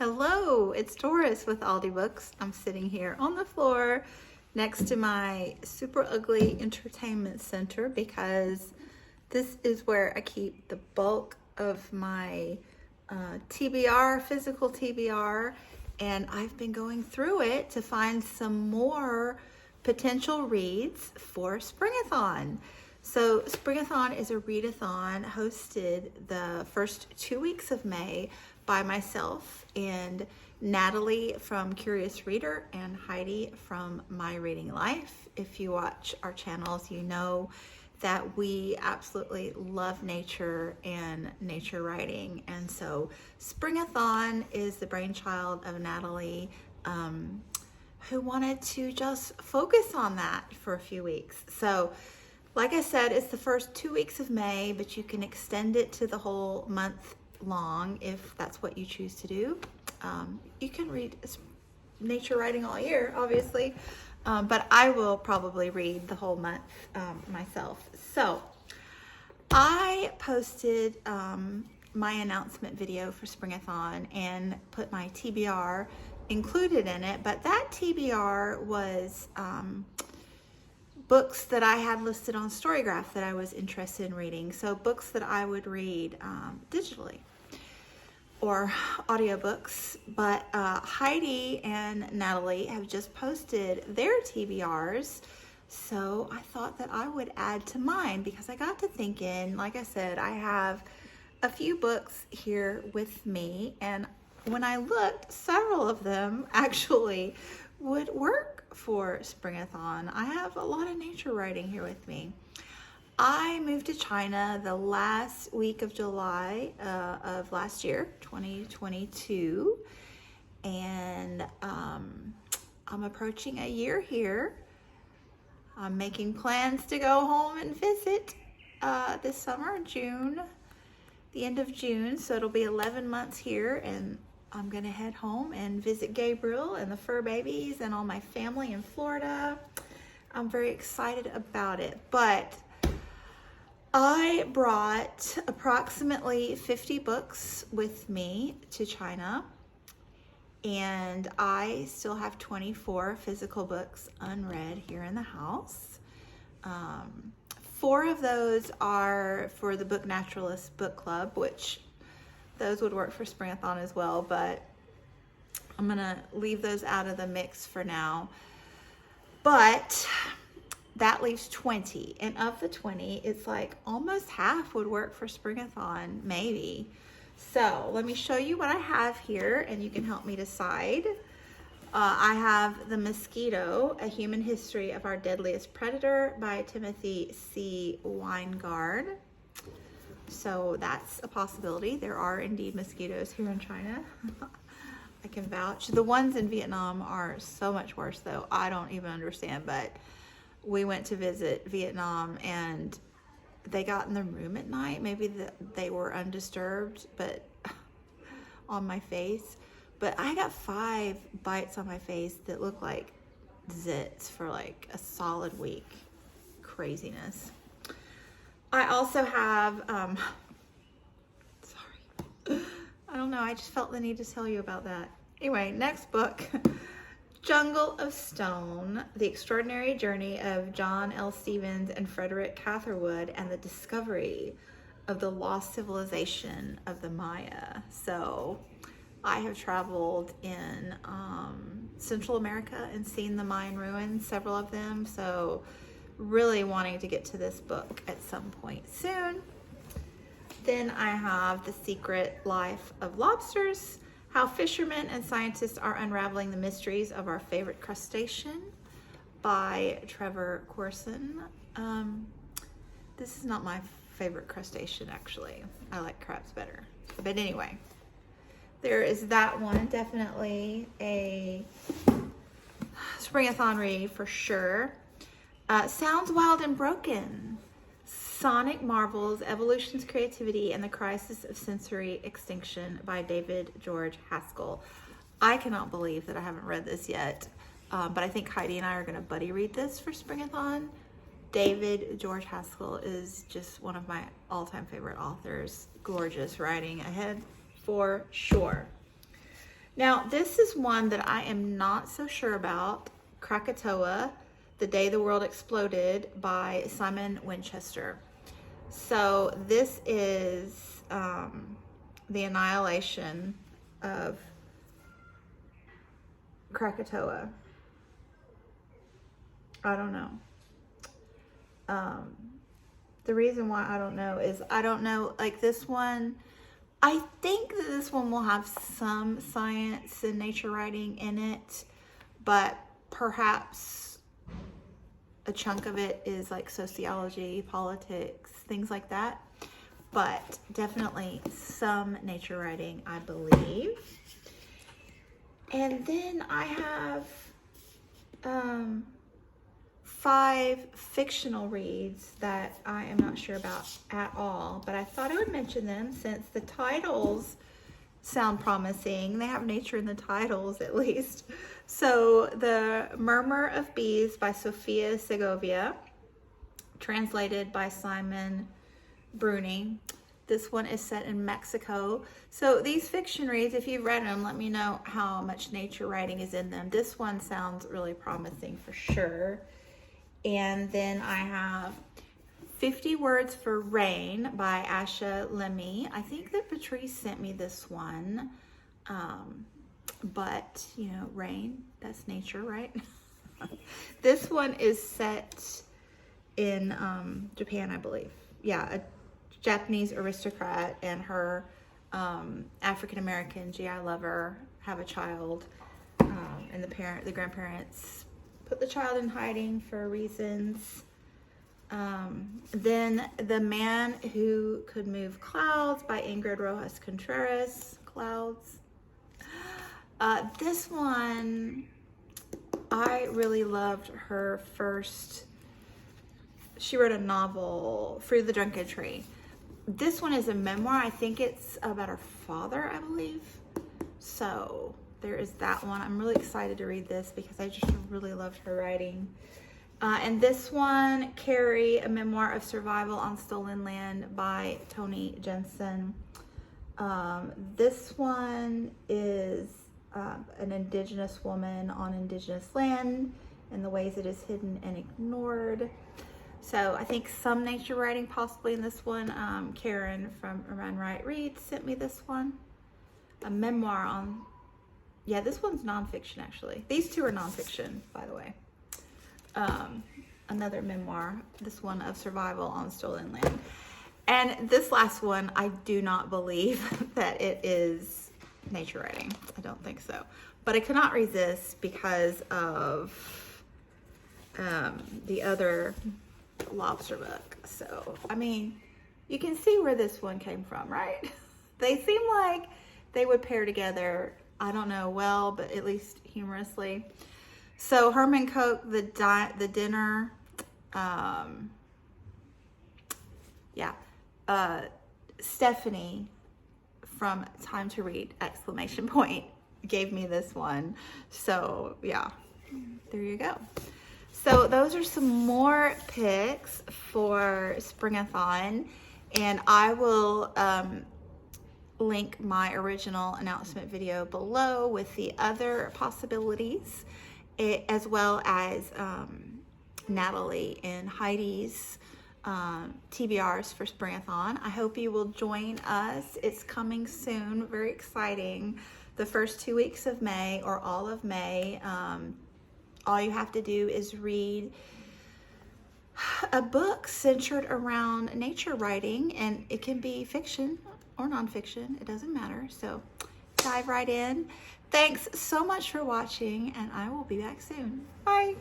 Hello, it's Doris with Aldi Books. I'm sitting here on the floor next to my super ugly entertainment center because this is where I keep the bulk of my TBR, physical TBR, and I've been going through it to find some more potential reads for Springathon. So Springathon is a readathon hosted the first 2 weeks of May by myself and Natalie from Curious Reader and Heidi from My Reading Life. If you watch our channels, you know that we absolutely love nature and nature writing. And so Springathon is the brainchild of Natalie, who wanted to just focus on that for a few weeks. So like I said, it's the first 2 weeks of May, but you can extend it to the whole month long if that's what you choose to do. You can read nature writing all year, obviously, but I will probably read the whole month myself. So I posted my announcement video for Springathon and put my TBR included in it, but that TBR was books that I had listed on Storygraph that I was interested in reading. So books that I would read digitally or audiobooks. But Heidi and Natalie have just posted their TBRs. So I thought that I would add to mine because I got to thinking, like I said, I have a few books here with me. And when I looked, several of them actually would work for Springathon. I have a lot of nature writing here with me. I moved to China the last week of July of last year, 2022, and I'm approaching a year here. I'm making plans to go home and visit this summer, June, the end of June, so it'll be 11 months here, and I'm gonna head home and visit Gabriel and the fur babies and all my family in Florida. I'm very excited about it, but I brought approximately 50 books with me to China, and I still have 24 physical books unread here in the house. 4 of those are for the Book Naturalist Book Club, which those would work for Springathon as well, but I'm gonna leave those out of the mix for now. But that leaves 20, and of the 20, it's like almost half would work for Springathon, maybe. So let me show you what I have here, and you can help me decide. I have The Mosquito, A Human History of Our Deadliest Predator by Timothy C. Weingard. So that's a possibility. There are indeed mosquitoes here in China. I can vouch. The ones in Vietnam are so much worse though. I don't even understand, but we went to visit Vietnam and they got in the room at night. Maybe they were undisturbed, but on my face. But I got 5 bites on my face that look like zits for like a solid week. Craziness. I also have, sorry, I don't know, I just felt the need to tell you about that. Anyway, next book, Jungle of Stone, The Extraordinary Journey of John L. Stevens and Frederick Catherwood and the Discovery of the Lost Civilization of the Maya. So I have traveled in Central America and seen the Mayan ruins, several of them, so really wanting to get to this book at some point soon. Then I have The Secret Life of Lobsters, How Fishermen and Scientists Are Unraveling the Mysteries of Our Favorite Crustacean by Trevor Corson. This is not my favorite crustacean, actually. I like crabs better. But anyway, there is that one, definitely a Springathon read for sure. Sounds Wild and Broken, Sonic Marvels, Evolution's Creativity and the Crisis of Sensory Extinction by David George Haskell. I cannot believe that I haven't read this yet, but I think Heidi and I are going to buddy read this for Springathon. David George Haskell is just one of my all-time favorite authors. Gorgeous writing ahead for sure. Now, this is one that I am not so sure about. Krakatoa, The Day the World Exploded by Simon Winchester. So this is the annihilation of Krakatoa. I don't know. The reason why I don't know is I don't know, like this one, I think that this one will have some science and nature writing in it, but perhaps a chunk of it is like sociology, politics, things like that. But definitely some nature writing, I believe. And then I have 5 fictional reads that I am not sure about at all, but I thought I would mention them since the titles sound promising. They have nature in the titles at least. So The Murmur of Bees by Sofia Segovia, translated by Simon Bruni. This one is set in Mexico. So these fiction reads, if you've read them, let me know how much nature writing is in them. This one sounds really promising for sure. And then I have 50 Words for Rain by Asha Lemmy. I think that Patrice sent me this one. But, you know, rain, that's nature, right? This one is set in Japan, I believe. Yeah, a Japanese aristocrat and her African-American GI lover have a child. And the grandparents put the child in hiding for reasons. Then The Man Who Could Move Clouds by Ingrid Rojas Contreras. Clouds. This one, I really loved her first. She wrote a novel, Fruit of the Drunken Tree. This one is a memoir. I think it's about her father, I believe. So there is that one. I'm really excited to read this because I just really loved her writing. And this one, Carrie, a memoir of survival on stolen land by Toni Jensen. This one is an Indigenous woman on Indigenous land and the ways it is hidden and ignored. So I think some nature writing possibly in this one. Karen from Run Right Read sent me this one. A memoir on, yeah, this one's nonfiction actually. These two are nonfiction, by the way. Another memoir, this one of survival on stolen land. And this last one, I do not believe that it is nature writing. I don't think so. But I could not resist because of the other lobster book. So, I mean, you can see where this one came from, right? They seem like they would pair together, I don't know, well, but at least humorously. So Herman Koch, the dinner, Stephanie from Time to Read, ! Gave me this one. So yeah, there you go. So those are some more picks for Springathon, and I will link my original announcement video below with the other possibilities, as well as Natalie and Heidi's TBRs for Springathon. I hope you will join us. It's coming soon, very exciting. The first 2 weeks of May or all of May. All you have to do is read a book centered around nature writing, and it can be fiction or nonfiction, it doesn't matter. So dive right in. Thanks so much for watching, and I will be back soon. Bye.